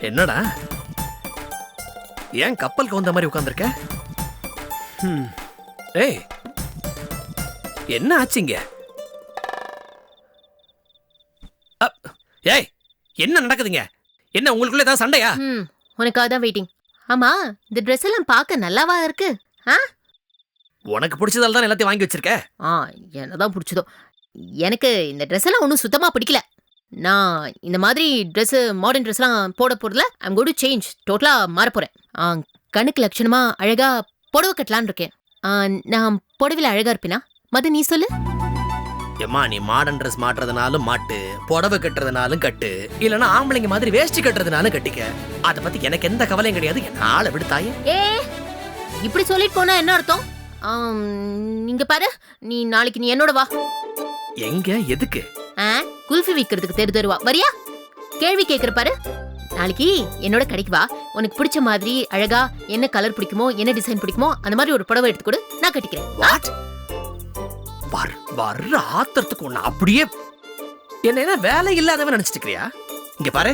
என்னடா ஏன் கப்பலுக்கு வந்த மாதிரி உட்கார்ந்திருக்க? ஏய், என்ன ஆச்சுங்க? ஏய், என்ன நடக்குதுங்க? என்ன உங்களுக்குள்ள ஏதாவது சண்டையா? உனக்காக தான் வெயிட்டிங். ஆமா, இந்த Dress எல்லாம் பார்க்க நல்லாவா இருக்கு? உனக்கு பிடிச்சதால தான் எல்லாத்தையும் வாங்கி வச்சிருக்க. என்னதான் பிடிச்சதோ. எனக்கு இந்த Dress எல்லாம் ஒன்றும் சுத்தமா பிடிக்கல. நான் இந்த மாதிரி Dress மாடர்ன் ட்ரெஸ்லாம் போட போறதுல ஐம் கோயிங் டு சேஞ்ச். டோட்டலா மாற போறேன். கண்ணுக்கு லட்சணமா அழகா புடவை கட்டலான்னு இருக்கேன். நான் புடவையில அழகா இருப்பேனா? மது நீ சொல்லு. ஏம்மா, நீ மாடர்ன் ட்ரெஸ் மாட்டுறதுனாலும் மாட்டு, புடவை கட்டுறதுனாலும் கட்டு, இல்லைன்னா ஆம்பளைங்க மாதிரி வேஷ்டி கட்டுறதுனாலும் கட்டிக்க. அதை பத்தி எனக்கு எந்த கவலையும் கிடையாது. என்ன ஆளை விடுத்தாயே. இப்படி சொல்லிட்டு போனா என்ன அர்த்தம்? நீங்க பாரு, நீ நாளைக்கு நீ என்னோட வா. எங்க? எதுக்கு? குல்ஃபி விக்கிறதுக்கு தெரு தெருவா வரியா? கேள்வி கேக்குற பாரு. நாளைக்கு என்னோட கடைக்கு வா. உனக்கு பிடிச்ச மாதிரி அழகா என்ன கலர் பிடிக்குமோ, என்ன டிசைன் பிடிக்குமோ அந்த மாதிரி ஒரு புடவை எடுத்து கொடு, நான் கட்டிக்கிறேன். வாட்? வர்ற ஆத்திரத்துக்கு ஒண்ணு அப்படியே என்ன வேலை இல்லாதவன் நினைச்சிட்டு இருக்கியா? இங்க பாரு,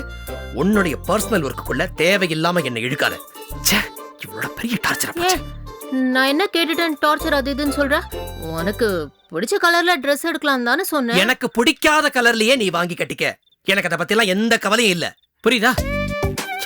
உன்னுடைய பர்சனல் ஒர்க்குள்ள தேவையில்லாம என்ன இழுக்காத. இவ்வளவு பெரிய டார்ச்சர். நான் என்ன கேட்டுட்டேன்? டார்ச்சர் அது இதுன்னு சொல்ற? உனக்கு பிடிச்ச கலர்ல Dress எடுக்கலாம் தானே சொன்னேன். எனக்கு பிடிக்காத கலர்லயே நீ வாங்கி கட்டிக்க. எனக்கு அதை பத்தி எல்லாம் எந்த கவலையும் இல்ல. புரியுதா?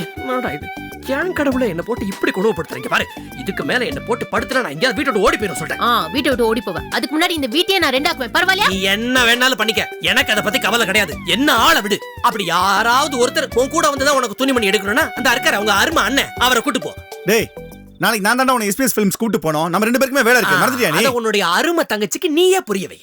என்னடா இது? ஏன் கடவுளை என்ன போட்டு இப்படி கொடுமைப்படுத்துறீங்க பாரு. இதுக்கு மேல என்ன போட்டு படுத்துனா நான் எங்கேயாவது வீட்டை விட்டு ஓடி போயிடும் சொல்றேன். வீட்டை விட்டு ஓடி போவேன். அதுக்கு முன்னாடி இந்த வீட்டையே நான் ரெண்டாக்குவேன். பரவாயில்லையா? நீ என்ன வேணாலும் பண்ணிக்க. எனக்கு அதை பத்தி கவலை கிடையாது. என்ன ஆளை விடு. அப்படி யாராவது ஒருத்தர் உன் கூட வந்துதான் உனக்கு துணிமணி எடுக்கணும்னா அந்த இருக்காரு அவங்க அருமை அண்ணன், அவரை கூட்டு போ. டேய், நாளைக்கு நான் தாண்டா உன்னை எஸ்பிஎஸ் ஃபிலிம்ஸ் கூட்டு போனோம். நம்ம ரெண்டு பேருக்குமே வேலை இருக்கு. மறந்துட்டியா நீ? அத உன்னுடைய அருமை தங்கச்சிக்கு நீயே புரியவை.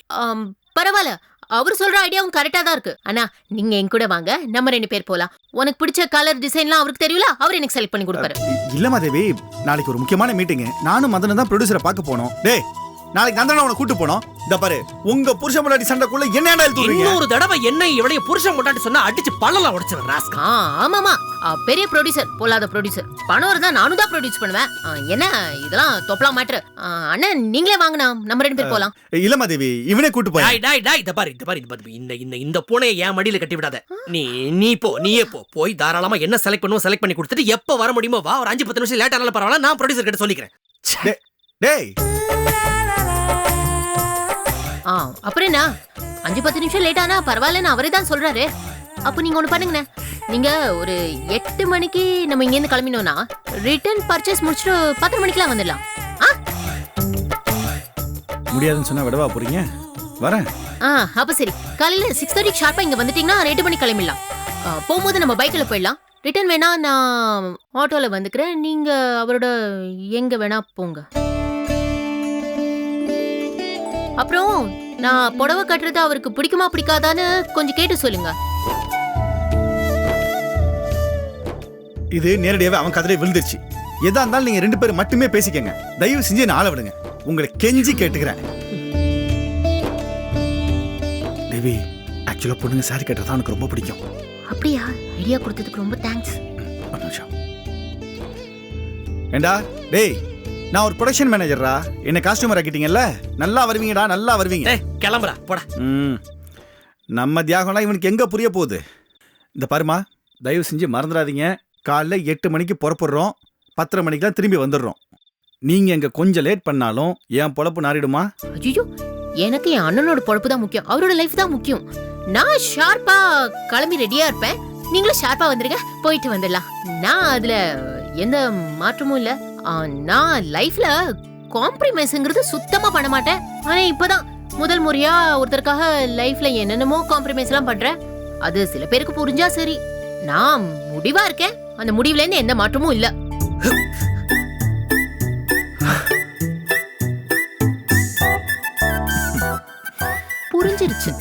பரவாயில்ல, அவர் சொல்ற ஐடியாவும் கரெக்டா தான் இருக்கு. அண்ணா, நீங்க என் கூட வாங்க, நம்ம 2 பேர் போலாம். உனக்கு பிடிச்ச கலர் டிசைன்லாம் அவருக்கு தெரியல, அவர் எனக்கு செலக்ட் பண்ணி கொடுப்பாரு. இல்ல மாதேவி, நாளைக்கு ஒரு முக்கியமான மீட்டிங். நானும் மதனும் தான் ப்ரொடியூசரை பார்க்க போனோம். டேய், நாளைக்கு நான் தானே உன்னை கூட்டு போனோம். இந்த பாரு, உங்க புருஷன் முன்னாடி சண்டைக்குள்ள என்னடா எழுதுறீங்க? இன்னொரு தடவை என்ன இவளைய புருஷன் முன்னாடி சொன்னா அடிச்சு பல்லல உடைச்சிடுறேன் ராஸ்கல். ஆமாமா, பெரிய ப்ரொடியூசர், பொல்லாத ப்ரொடியூசர். பணம் இருந்தா நானும் தான் ப்ரொடியூஸ் பண்ணுவேன். என்ன இதெல்லாம் தொப்பலா மேட்டர். அண்ணன் நீங்களே வாங்கனா, நம்ம 2 பேர் போலாம். இல்ல மாதேவி, இவனே கூட்டு போய். டேய் இத பாரு இந்த பூனையை என் மடியில கட்டி விடாத. நீயே போய் தாராளமா என்ன செலக்ட் பண்ணுவோ செலக்ட் பண்ணி கொடுத்துட்டு எப்ப வர முடியுமோ வா. ஒரு 5-10 நிமிஷம் லேட் ஆனாலும் பரவாயில்ல, நான் ப்ரொடியூசர் கிட்ட சொல்லிக்கிறேன். டேய், அப்புறம் என்ன, 5-10 நிமிஷம் லேட் ஆனா பரவாயில்லன்னு அவரே தான் சொல்றாரு. அப்ப நீங்க ஒண்ணு பண்ணுங்கண்ணே, நீங்க ஒரு 8 மணிக்கு நம்ம இங்க இருந்து கிளம்பினோம்னா ரிட்டர்ன் பர்ச்சேஸ் முடிச்சுட்டு 10 மணிக்கெல்லாம் வந்துடலாம். முடியாதுன்னு சொன்னா விடவா போறீங்க? வரேன். அப்ப சரி, காலையில 6:30 ஷார்ப்பா இங்க வந்துட்டீங்கன்னா 8 மணிக்கு கிளம்பிடலாம். போகும்போது நம்ம பைக்ல போயிடலாம். ரிட்டர்ன் வேணா நான் ஆட்டோல வந்துக்கிறேன், நீங்க அவரோட எங்க வேணா போங்க. அப்புறம் நான் புடவை கட்டுறது அவருக்கு பிடிக்குமா பிடிக்காதான்னு கொஞ்சம் கேட்டு சொல்லுங்க. இது நேரடியாவே அவன் கதிரை விழுந்துருச்சு. எதா இருந்தாலும் நீங்க 2 பேரும் மட்டுமே பேசிக்கங்க. தயவு செஞ்சு என்ன ஆள விடுங்க. உங்களை கெஞ்சி கேட்டுக்கிறேன். தேவி, ஆக்சுவலா பொண்ணுங்க சாரி கட்டுறதா எனக்கு ரொம்ப பிடிக்கும். அப்படியா? ஐடியா கொடுத்ததுக்கு ரொம்ப தேங்க்ஸ். ஏண்டா டேய், நான் ஒரு ப்ரொடக்ஷன் மேனேஜர்ரா. என்ன காஸ்டியூமர் ஆக்கிட்டீங்கல்ல, நல்லா வருவீங்கடா, நல்லா வருவீங்க. கிளம்புறா போடா. நம்ம தியாகம்லாம் இவனுக்கு எங்க புரிய போகுது? இந்த பாருமா, தயவு செஞ்சு மறந்துடாதீங்க. காலைல 8 மணிக்கு புறப்படுறோம், 10:30 மணிக்கு தான் திரும்பி வந்துடுறோம். நீங்க எங்க கொஞ்சம் லேட் பண்ணாலும் என் பொழப்பு நாரிடுமா? ஐயோ, எனக்கு என் அண்ணனோட பொழப்பு தான் முக்கியம், அவரோட லைஃப் தான் முக்கியம். நான் ஷார்ப்பா கிளம்பி ரெடியா இருப்பேன், நீங்களும் ஷார்ப்பா வந்துருங்க, போயிட்டு வந்துடலாம். நான் அதுல எந்த மாற்றமும் இல்ல. நான் லைஃப்ல காம்ப்ரமைஸ்ங்கிறது சுத்தமா பண்ண மாட்டேன். ஆனா இப்பதான் முதல் முறையா ஒருத்தருக்காக லைஃப்ல என்னென்னமோ காம்ப்ரமைஸ் எல்லாம் பண்றேன். அது சில பேருக்கு புரிஞ்சா சரி. நான் முடிவா இருக்கேன், அந்த முடிவுல இருந்து எந்த மாற்றமும் இல்ல. புரிஞ்சிருச்சு.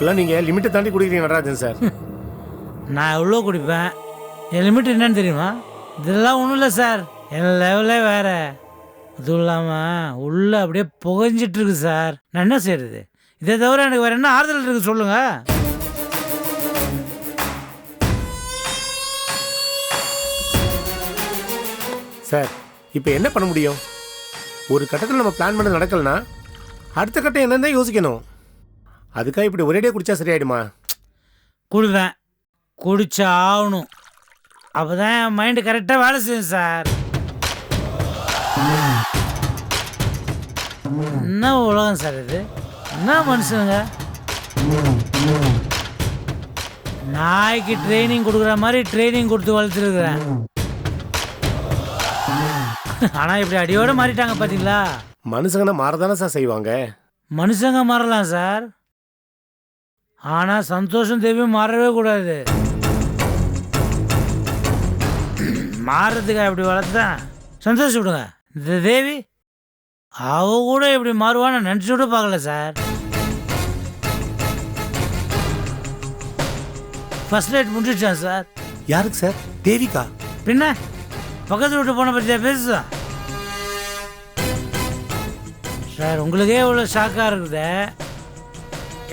இப்பெல்லாம் நீங்கள் லிமிட்டை தாண்டி குடிக்கிறீங்க நடராஜன் சார். நான் எவ்வளோ குடிப்பேன், என் லிமிட் என்னன்னு தெரியுமா? இதெல்லாம் ஒன்றும் இல்லை சார், என் லெவலே வேறு. அதுவும் இல்லாமல் உள்ளே அப்படியே புகைஞ்சிட்டு இருக்கு சார். நான் என்ன செய்யறது? இதை தவிர எனக்கு வேறு என்ன ஆறுதல் இருக்குது சொல்லுங்கள். சார் இப்போ என்ன பண்ண முடியும்? ஒரு கட்டத்தில் நம்ம பிளான் பண்ண நடக்கலனா அடுத்த கட்டம் என்னன்னு தான் யோசிக்கணும். அதுக்காக இப்படி ஒரேடியாக குடிச்சா சரியாயிடுமா? குடிப்பேன், குடிச்சா ஆகணும். அப்போ தான் என் மைண்டு கரெக்டாக வேலை செய்யும் சார். என்ன உலகம் சார் இது? என்ன மனுஷனுங்க? நாய்க்கு ட்ரைனிங் கொடுக்குற மாதிரி ட்ரைனிங் கொடுத்து வளர்த்துருக்குறேன். ஆனால் இப்படி அடியோடு மாறிட்டாங்க பார்த்தீங்களா? மனுஷங்கன்னா மாறதானே சார் செய்வாங்க. மனுஷங்க மாறலாம் சார், ஆனால் சந்தோஷம் தேவி மாறவே கூடாது. மாறுறதுக்கு அப்படி வளர்த்துதான் சந்தோஷம் விடுங்க. இந்த தேவி அவ கூட இப்படி மாறுவான்னு நினச்சி கூட பார்க்கல சார். ஃபர்ஸ்ட் நைட் முடிச்சிடுச்சான் சார். யாருக்கு சார்? தேவிகா? பின்ன பக்கத்து வீட்டு போன பற்றியா பேசுதான் சார். உங்களுக்கே எவ்வளோ ஷாக்காக இருக்குது,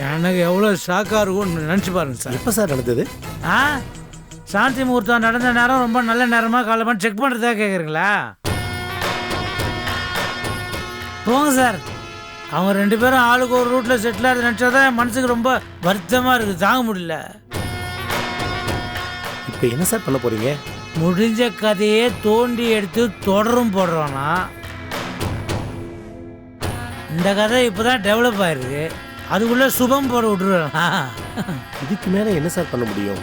எனக்கு எவ்வளோ ஷாக்காக இருக்கும்னு நினச்சி பாருங்க சார். எப்போ சார் நடந்தது? சாந்தி முகூர்த்தம் நடந்த நேரம் ரொம்ப நல்ல நேரமாக காலமாக செக் பண்ணுறதா கேட்குறீங்களா? போங்க சார். அவங்க 2 பேரும் ஆளுக்கு ஒரு ரூட்டில் செட்டில் ஆகுது நினச்சா தான் என் மனசுக்கு ரொம்ப வருத்தமாக இருக்குது, தாங்க முடியல. இப்போ என்ன சார் பண்ண போகிறீங்க? முடிஞ்ச கதையே தோண்டி எடுத்து தொடரும் போடுறோன்னா, இந்த கதை இப்போ தான் டெவலப் ஆயிருக்கு, அதுக்குள்ளே சுபம் போட விட்டுருவேண்ணா. இதுக்கு மேலே என்ன சார் பண்ண முடியும்?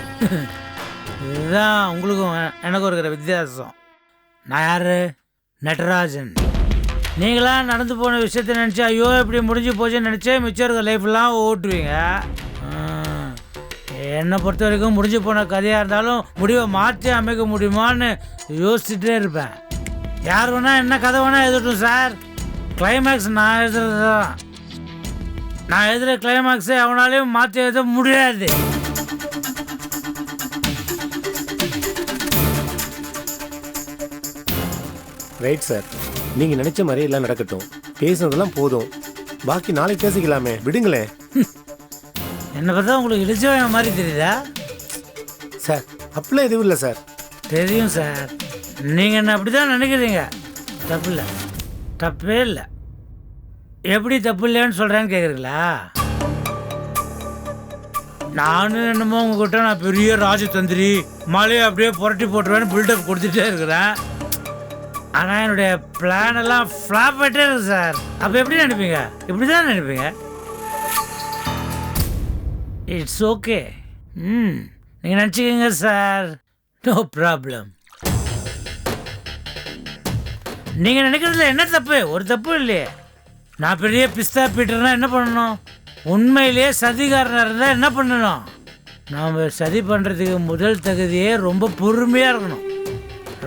இதுதான் உங்களுக்கும் எனக்கும் இருக்கிற வித்தியாசம். நான் யார்? நடராஜன். நீங்களாம் நடந்து போன விஷயத்த நினச்சி ஐயோ இப்படி முடிஞ்சு போச்சுன்னு நினச்சே மிச்சம் இருக்கிற லைஃப்லாம் ஓட்டுவீங்க. என்னை பொறுத்த வரைக்கும் முடிஞ்சு போன கதையாக இருந்தாலும் முடிவை மாற்றி அமைக்க முடியுமான்னு யோசிச்சுட்டே இருப்பேன். யார் வேணால் என்ன கதை வேணால் எழுதட்டும் சார், கிளைமேக்ஸ் நான் எழுதுறது தான். நான் எழுதுகிற கிளைமேக்ஸை அவனாலையும் மாற்றி எழுத முடியாது. ரைட் சார், நீங்கள் நினச்ச மாதிரி எல்லாம் நடக்கட்டும். பேசுனதெல்லாம் போதும், பாக்கி நாளைக்கு பேசிக்கலாமே, விடுங்களேன். என்னை பார்த்தா உங்களுக்கு இடிச்சவன் மாதிரி தெரியுதா சார்? அப்படிலாம் எதுவும் இல்லை சார். தெரியும் சார், நீங்கள் என்ன அப்படி தான் நினைக்கிறீங்க. தப்பு இல்லை, தப்பே இல்லை. எப்படி தப்பு இல்லைன்னு சொல்கிறேன்னு கேட்குறீங்களா? நானும் என்னமோ உங்ககிட்ட நான் பெரிய ராஜதந்திரி, மலையை அப்படியே புரட்டி போட்டுருவேன்னு பில்டப் கொடுத்துட்டே இருக்கிறேன். ஆனால் என்னுடைய பிளான் எல்லாம் ஃப்ளாப் ஆகிட்டே இருக்கு சார். அப்போ எப்படி நினைப்பீங்க? இப்படி தான் நினைப்பீங்க. It's okay. நீங்கள் நினச்சிக்கோங்க சார், நோ ப்ராப்ளம். நீங்கள் நினைக்கிறதுல என்ன தப்பு? ஒரு தப்பு இல்லையே. நான் பெரிய பிஸ்தா பீட்டர்னா என்ன பண்ணணும்? உண்மையிலேயே சதிகாரனாக இருந்தால் என்ன பண்ணணும்? நாம் சதி பண்ணுறதுக்கு முதல் தகுதியே ரொம்ப பொறுமையாக இருக்கணும்.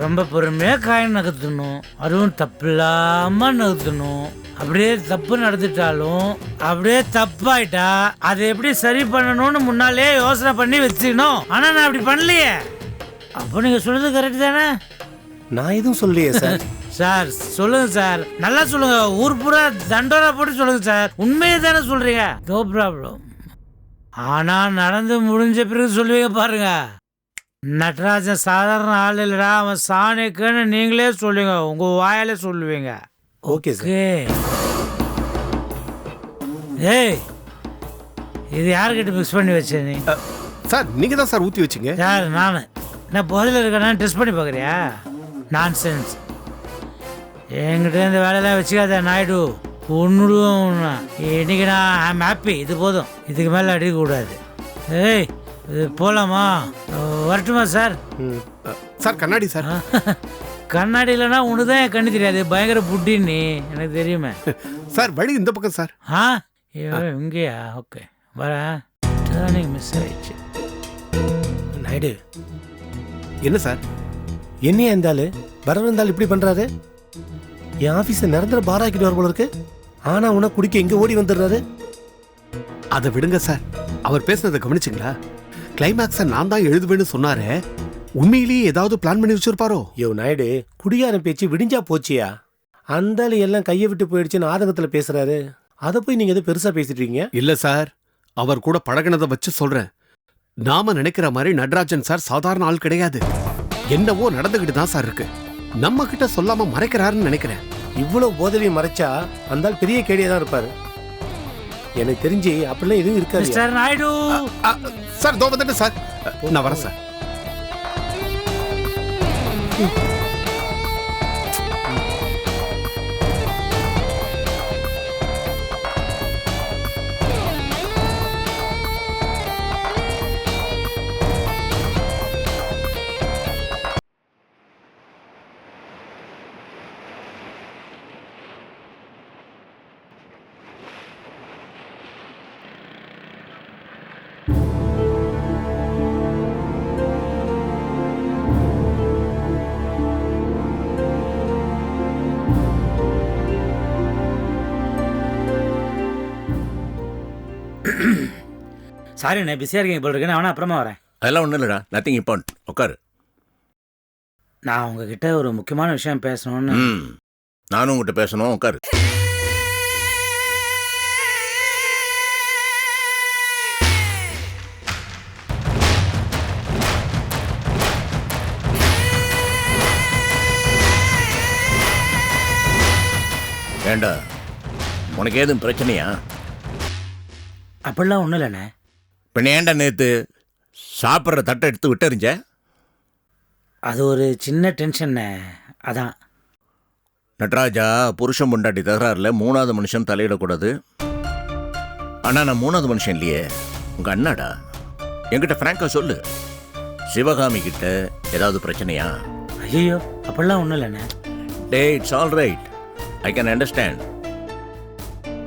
ரொம்ப பொறுமையாக காயின் நகர்த்தணும், அதுவும் தப்பு இல்லாமல் நகர்த்தணும். அப்படியே தப்பு நடந்துட்டாலும் அப்படியே தப்பாயிட்டா அதை எப்படி சரி பண்ணணும்னு முன்னாலே யோசனை பண்ணி வச்சுக்கணும். ஆனால் நான் அப்படி பண்ணலையே. அப்போ நீங்கள் சொல்றது கரெக்ட் தானே? நான் எதுவும் சொல்லலையே சார். சார் சொல்லுங்க சார், நல்லா சொல்லுங்க, ஊர் பூரா தண்டோரா போட்டு சொல்லுங்க சார். உண்மையை தானே சொல்றீங்க, நோ ப்ராப்ளம். ஆனா நடந்து முடிஞ்ச பிறகு சொல்லுவீங்க பாருங்க, நடராஜன் சாதாரண ஆள் இல்லடா, அவன் சாணிக்குன்னு நீங்களே சொல்லுவீங்க, உங்க வாயாலே சொல்லுவீங்க. Okay sir. ஏய், இது யார்கிட்ட மிக்ஸ் பண்ணி வச்ச நீ? சார் நீங்க தான் சார் ஊற்றி வச்சிங்க. யார்? நான் நான் போதில் இருக்கேன், டெஸ்ட் பண்ணி பார்க்குறியா? நான்சென்ஸ். என்கிட்ட இந்த வேலையெல்லாம் வச்சுக்காத நாயுடு, ஒன்றுடும். இன்னைக்கு நான் ஐம் ஹாப்பி, இது போதும், இதுக்கு மேலே அடிக்கக்கூடாது. ஏய், இது போகலாமா? வரட்டுமா சார்? சார் கண்ணாடி சார். கண்ணாடி இல்லைன்னா உனக்கு தான் என் கண்ணு தெரியாது, பயங்கர புட்டின்னு எனக்கு தெரியுமே. சார் வழி இந்த பக்கம் சார். இங்கேயா? ஓகே வரேன். டேர்னிங் மிஸ் ஆயிடுச்சு. நாயுடு, என்ன சார்? என்னையா இருந்தாலும் வரவு இருந்தாலும் இப்படி பண்ணுறாரு? என் ஆஃபீஸை நிரந்தர பாராக்கிட்டு வர போல இருக்கு. ஆனால் உனக்கு குடிக்க எங்கே ஓடி வந்துடுறாரு? அதை விடுங்க சார். அவர் பேசுனதை கவனிச்சிங்களா? கிளைமேக்ஸை நான் தான் எழுதுவேன்னு சொன்னாரே, உண்மையிலேயே ஏதாவது பிளான் பண்ணி வச்சிருப்பாரோ? யோ நாயுடு, குடியாரம் பேச்சு விடிஞ்சா போச்சியா? அந்த எல்லாம் கையை விட்டு போயிடுச்சுன்னு ஆதங்கத்துல பேசுறாரு. அதை போய் நீங்க எதுவும் பெருசா பேசிட்டு இருக்கீங்க? இல்ல சார், அவர் கூட பழகினதை வச்சு சொல்றேன். நாம நினைக்கிற மாதிரி நடராஜன் சார் சாதாரண ஆள் கிடையாது. என்னவோ நடந்துகிட்டு தான் சார் இருக்கு. நம்ம கிட்ட சொல்லாம மறைக்கிறாருன்னு நினைக்கிறேன். இவ்வளவு போதலையும் மறைச்சா அந்த ஆள் பெரிய கேடியா தான் இருப்பாரு. எனக்கு தெரிஞ்சு அப்படிலாம் எதுவும் இருக்காது. மிஸ்டர் நாயுடு, சார் தோ வந்துட்டு சார். நான் வரேன் சார். சாரி அண்ணே, பிஸியாக இருக்கீங்க போல் இருக்கு. நான் வேணா அப்புறமா வரேன். அதெல்லாம் ஒன்றும் இல்லைடா, நத்திங் இம்பார்ட்டன்ட். உட்காரு. நான் உங்ககிட்ட ஒரு முக்கியமான விஷயம் பேசணும்னு. நானும் உங்ககிட்ட பேசணும். உட்காரு. ஏண்டா, உனக்கு ஏதும் பிரச்சனையா? அப்படிலாம் ஒன்றும் இல்லைண்ணே. இப்போ ஏண்டா நேற்று சாப்பிட்ற தட்டை எடுத்து விட்டறிஞ்ச? அது ஒரு சின்ன டென்ஷன்ண்ணே, அதான். நட்ராஜா, புருஷன் பொண்டாட்டி தகராறுல 3வது மனுஷன் தலையிடக்கூடாது. ஆனால் நான் 3வது மனுஷன் இல்லையே, உங்கள் அண்ணாடா. என்கிட்ட ஃப்ராங்கா சொல்லு, சிவகாமி கிட்ட ஏதாவது பிரச்சனையா? ஐயோ, அப்படிலாம் ஒன்றும் இல்லைண்ணே. டே, it's all right, I can understand.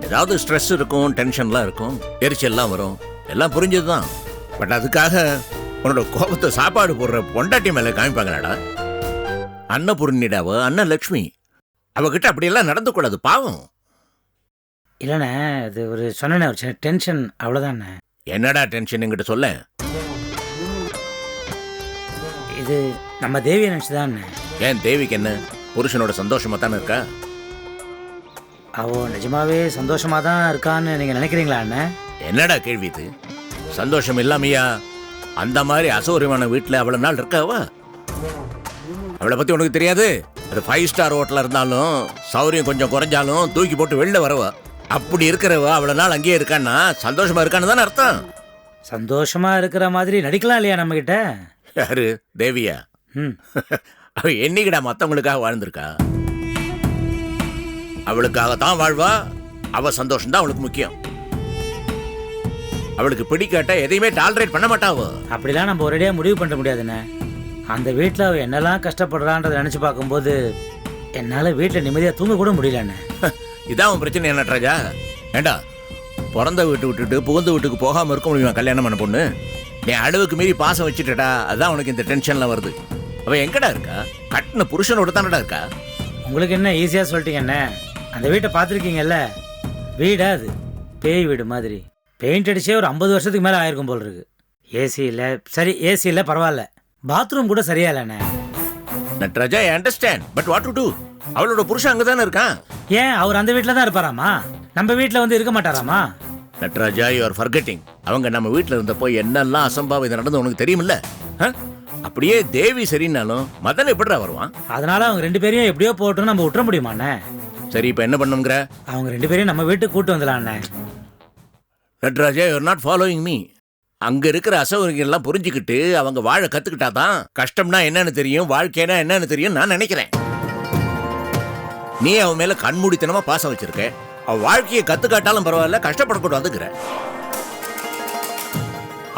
ஏதாவது ஸ்ட்ரெஸ் இருக்கும், டென்ஷன்லாம் இருக்கும், எரிச்சல்லாம் வரும், எல்லாம் புரிஞ்சது தான். பட் அதுக்காக உன்னோட கோபத்தை சாப்பாடு போடுற பொண்டாட்டி மேலே காமிப்பாங்களாடா? அன்னபூர்ணிடாவோ, அண்ணன் லக்ஷ்மி, அவகிட்ட அப்படியெல்லாம் நடந்துக்கூடாது, பாவம். இல்லைண்ணே, இது ஒரு சொன்னேண்ணே, ஒரு சின்ன டென்ஷன், அவ்வளோதாண்ணே. என்னடா டென்ஷன் என்கிட்ட சொல்ல? இது நம்ம தேவியை நினச்சி தானே. ஏன் தேவிக்கு என்ன, புருஷனோட சந்தோஷமா தானே இருக்கா? அவ நிஜமாவே சந்தோஷமா தான் இருக்கான்னு நீங்கள் நினைக்கிறீங்களா அண்ணே? என்னடா கேள்வி இது? சந்தோஷம் இல்லாமையா அந்த மாதிரி அசௌரியமான வீட்டில் அவ்வளோ நாள் இருக்காவா? அவளை பற்றி உனக்கு தெரியாது? அது 5 ஸ்டார் ஹோட்டலாக இருந்தாலும் சௌரியம் கொஞ்சம் குறைஞ்சாலும் தூக்கி போட்டு வெளில வரவா. அப்படி இருக்கிறவ அவ்வளோ நாள் அங்கேயே இருக்கான்னா சந்தோஷமா இருக்கான்னு தானே அர்த்தம். சந்தோஷமா இருக்கிற மாதிரி நடிக்கலாம் இல்லையா நம்மக்கிட்ட? யாரு, தேவியா? அவ என்னைக்கிடா மற்றவங்களுக்காக வாழ்ந்திருக்கா? அவளுக்காகத்தான் வாழ்வா. அவ சந்தோஷம் தான் அவளுக்கு முக்கியம். அவளுக்கு பிடிக்காட்ட எதையுமே டாலரேட் பண்ண மாட்டாவோ. அப்படிலாம் நம்ம ஒரேடியாக முடிவு பண்ண முடியாதுண்ணே. அந்த வீட்டில் அவள் என்னெல்லாம் கஷ்டப்படுறான்றதை நினச்சி பார்க்கும்போது என்னால் வீட்டில் நிம்மதியாக தூங்க கூட முடியலண்ணே. இதான் உன் பிரச்சனை என்ன ராஜா? ஏண்டா, பிறந்த வீட்டு விட்டுட்டு புகுந்த வீட்டுக்கு போகாமல் இருக்க முடியுமா கல்யாணம் பண்ண பொண்ணு? நீ அளவுக்கு மீறி பாசம் வச்சுட்டடா, அதான் உனக்கு இந்த டென்ஷன்லாம் வருது. அவள் எங்கடா இருக்கா? கட்டின புருஷனோட தானடா இருக்கா. உங்களுக்கு என்ன ஈஸியாக சொல்லிட்டீங்கண்ணே. அந்த வீட்டை பார்த்துருக்கீங்கல்ல, வீடா அது பேய் வீடு மாதிரி. பெயிண்ட் அடிச்சே ஒரு 50 வருஷத்துக்கு மேலே ஆயிருக்கும் போல் இருக்கு. ஏசி இல்லை, சரி ஏசி இல்லை பரவாயில்ல, பாத்ரூம் கூட சரியா இல்லைண்ணே. Natraja, I understand, but what to do? அவளோட புருஷன் அங்கே தானே இருக்கான். ஏன் அவர் அந்த வீட்டில் தான் இருப்பாராமா? நம்ம வீட்டில் வந்து இருக்க மாட்டாராமா? Natraja, you are forgetting. அவங்க நம்ம வீட்டில் இருந்தப்போ என்னெல்லாம் அசம்பாவிதம் நடந்து உனக்கு தெரியுமில்ல? அப்படியே தேவி சரின்னாலும் மதன் எப்படிடா வருவான்? அதனால அவங்க 2 பேரையும் எப்படியோ போட்டோன்னு நம்ம விட்டுற முடியுமாண்ணே? சரி, இப்போ என்ன பண்ணுங்கிற? அவங்க 2 பேரையும் நம்ம வீட்டுக்கு கூட்டு வந்துடலாண்ணே. Natraja, you are not following me. அங்க இருக்கிற அசௌகரியங்கள்லாம் புரிஞ்சுக்கிட்டு அவங்க வாழ கத்துக்கிட்டாதான் கஷ்டம்னா என்னன்னு தெரியும், வாழ்க்கைனா என்னன்னு தெரியும் நான் நினைக்கிறேன். நீ அவன் மேல கண்மூடித்தனமா பாசம் வச்சிருக்க. அவ வாழ்க்கையை கத்துக்காட்டாலும் பரவாயில்ல, கஷ்டப்படக்கூடாதுங்கிற.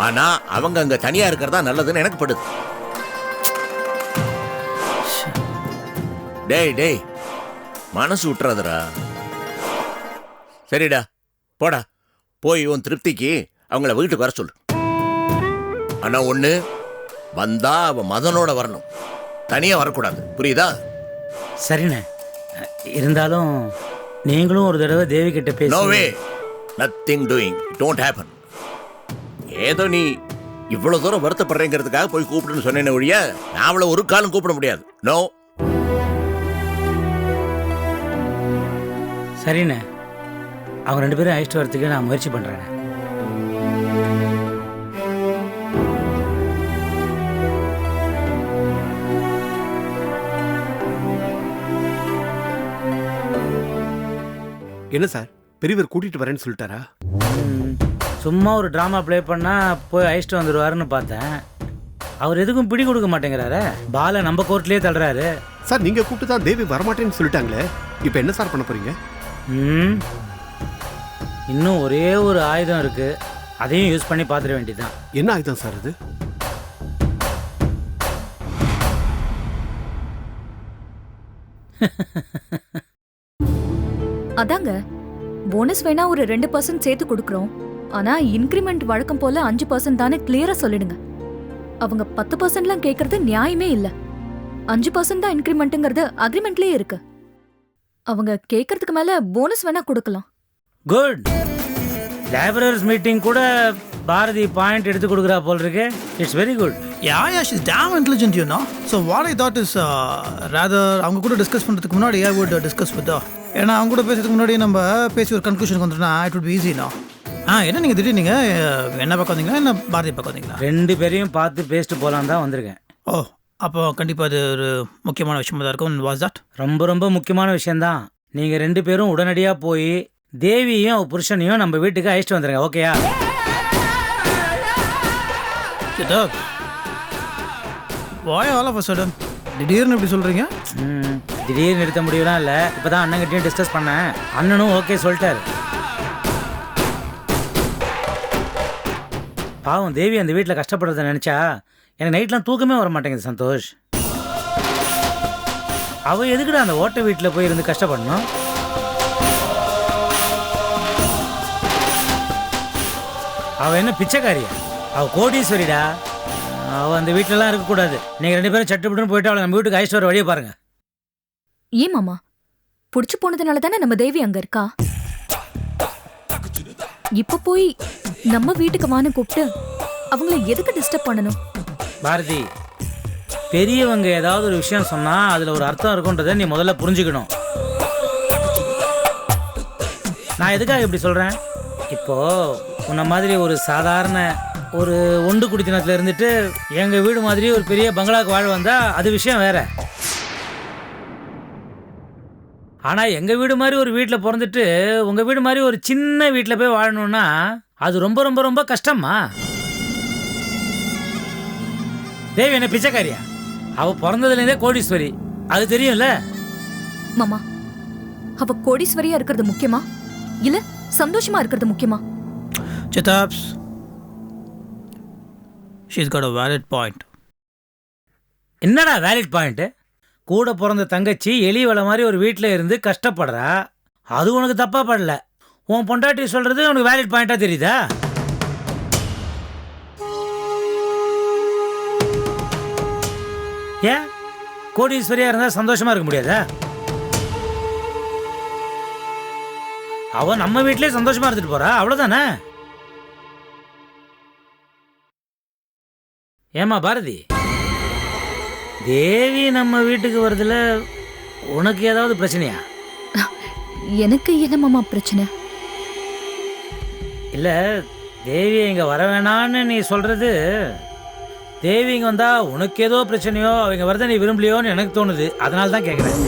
ஆனா அவங்க அங்க தனியா இருக்கிறதா நல்லதுன்னு எனக்கு படுது. டேய் டேய், மனசு விட்டுறாதடா. சரிடா, போடா, போய் உன் திருப்திக்கு அவங்கள வீட்டுக்கு வர சொல்லு. ஆனா ஒண்ணு, வந்தா அவ மதனோட வரணும், தனியா வரக்கூடாது, புரியுதா? சரிண்ணே, இருந்தாலும் நீங்களும் ஒரு தடவை தேவி கிட்ட நோ வே. பேசி. Nothing doing, don't happen. ஏதோ நீ இவ்வளவு தூரம் வருத்தப்படுறேங்கிறதுக்காக போய் கூப்பிடுன்னு சொன்னேன்னு ஒழிய நான் அவளை ஒரு காலம் கூப்பிட முடியாது. நோ. சரிண்ணே, அவங்க 2 பேரும் அழைச்சிட்டு வரத்துக்கு நான் முயற்சி பண்ணுறேன். என்ன சார், பெரியவர் கூட்டிட்டு வரேன்னு சொல்லிட்டாரா? சும்மா ஒரு ட்ராமா ப்ளே பண்ணால் போய் அழைச்சிட்டு வந்துடுவாருன்னு பார்த்தேன். அவர் எதுக்கும் பிடி கொடுக்க மாட்டேங்கிறாரு. பாலை நம்ம கோர்ட்லேயே தள்ளுறாரு. சார், நீங்க கூப்பிட்டு தான் தேவி வரமாட்டேன்னு சொல்லிட்டாங்களே, இப்போ என்ன சார் பண்ண போறீங்க? இன்னும் ஒரே ஒரு ஆயுதம் இருக்கு, அதையும் யூஸ் பண்ணி பார்த்துட வேண்டியதுதான். என்ன ஆயுதம் சார் அது? அதாங்க, போனஸ் வேணா ஒரு 2% சேர்த்து கொடுக்குறோம். ஆனா இன்கிரிமெண்ட் வழக்கம் போல 5% தானே கிளியரா சொல்லிடுங்க. அவங்க 10%லாம் கேட்கறது நியாயமே இல்ல. 5% தான் இன்கிரிமெண்ட்ங்கிறது அக்ரிமெண்ட்லயே இருக்கு. அவங்க கேட்கறதுக்கு மேல போனஸ் வேணா கொடுக்கலாம். குட். லேபரர்ஸ் மீட்டிங் கூட பாரதி பாயிண்ட் எடுத்து கொடுக்குறா போல் இருக்கு. It's very good. Yeah, she's damn intelligent, you know. So what I thought is, rather அவங்க கூட டிஸ்கஸ் பண்ணுறதுக்கு முன்னாடி I would discuss with her. ஏன்னா அவங்க கூட பேசுறதுக்கு முன்னாடி நம்ம பேசி ஒரு கன்க்ளூஷனுக்கு வந்துட்டோம்னா it would be easy, no? என்ன நீங்கள் திடீர்னு நீங்கள் என்ன பக்கம் வந்தீங்களா, என்ன பாரதி பக்கம் வந்தீங்களா? 2 பேரையும் பார்த்து பேசிட்டு போகலாம் தான் வந்திருக்கேன். ஓ, அப்போ கண்டிப்பாக அது ஒரு முக்கியமான விஷயமா தான் இருக்கும். Was that? ரொம்ப ரொம்ப முக்கியமான விஷயந்தான். நீங்கள் 2 பேரும் உடனடியாக போய் தேவியையும் அவ புருஷனையும் நம்ம வீட்டுக்கு அழைச்சிட்டு வந்துடுங்க. ஓகேயா? வாய் ஆல் ஆஃப் அ சடன் திடீர்னு இப்படி சொல்கிறீங்க? திடீர்னு நிறுத்த முடியலாம் இல்லை. இப்போ தான் அண்ணன்கிட்டையும் டிஸ்கஸ் பண்ணேன். அண்ணனும் ஓகே சொல்லிட்டாரு. பாவம் தேவி அந்த வீட்டில் கஷ்டப்படுறத நினச்சா எனக்கு நைட்லாம் தூக்கமே வர மாட்டேங்குது சந்தோஷ். அவள் எதுக்குடா அந்த ஓட்ட வீட்டில் போய் இருந்து கஷ்டப்படணும்? அவள் என்ன பிச்சைக்காரியா? அவள் கோடீஸ்வரிடா. அவள் அந்த வீட்டிலலாம் இருக்கக்கூடாது. நீங்கள் 2 பேரும் சட்டுப்பட்டுன்னு போயிட்டு அவளை நம்ம வீட்டுக்கு அழைச்சிட்டு வர வழியை பாருங்க. ஏன் மாமா, புடிச்சு போனதுனால தானே நம்ம தேவி அங்க இருக்கா. இப்ப போய் நம்ம வீட்டுக்கு வான்னு கூப்பிட்டு அவங்கள எதுக்கு டிஸ்டர்ப் பண்ணணும்? பாரதி, பெரியவங்க ஏதாவது ஒரு விஷயம் சொன்னா அதுல ஒரு அர்த்தம் இருக்குன்றதை நீ முதல்ல புரிஞ்சுக்கணும். நான் எதுக்காக இப்படி சொல்றேன்? இப்போ உன்ன மாதிரி ஒரு சாதாரண ஒரு ஒண்டு குடித்தனத்துல இருந்துட்டு எங்க வீடு மாதிரி ஒரு பெரிய பங்களாக்கு வாழ வந்தா அது விஷயம் வேற. ஆனா எங்க வீடு மாதிரி ஒரு வீட்டில் பிறந்துட்டு உங்க வீடு மாதிரி ஒரு சின்ன வீட்டில் போய் வாழணும்னா அது ரொம்ப ரொம்ப ரொம்ப கஷ்டமா? தேவி என்ன பிச்சைக்காரியா? அவ பிறந்ததுலேருந்தே கோடீஸ்வரி, அது தெரியும்ல. மாமா, அவ கோடீஸ்வரியா இருக்கிறது முக்கியமா இல்ல சந்தோஷமா இருக்கிறது முக்கியமா? சித்தாப்ஸ், she's got a valid point. என்னடா வேலிட் பாயிண்ட்? கூட பிறந்த தங்கச்சி எலி வலை மாதிரி ஒரு வீட்டில் இருந்து கஷ்டப்படுறா, அது உனக்கு தப்பா படல. உன் பொண்டாட்டி சொல்றது உனக்கு வேலிட் பாயிண்டா தெரியுதா? ஏன் கோடீஸ்வரியா இருந்தா சந்தோஷமா இருக்க முடியாதா? அவ நம்ம வீட்டிலே சந்தோஷமா இருந்துட்டு போறா, அவ்வளவுதானே? ஏமா பாரதி, தேவி நம்ம வீட்டுக்கு வருதுல உனக்கு ஏதாவது பிரச்சனையா? எனக்கு என்ன மாமா பிரச்சனை? இல்ல, தேவி இங்க வர வேணான்னு நீ சொல்றது, தேவி இங்க வந்தா உனக்கு ஏதோ பிரச்சனையோ அவங்க வரத நீ விரும்பலையோன்னு எனக்கு தோணுது. அதனால தான் கேட்குறேன்.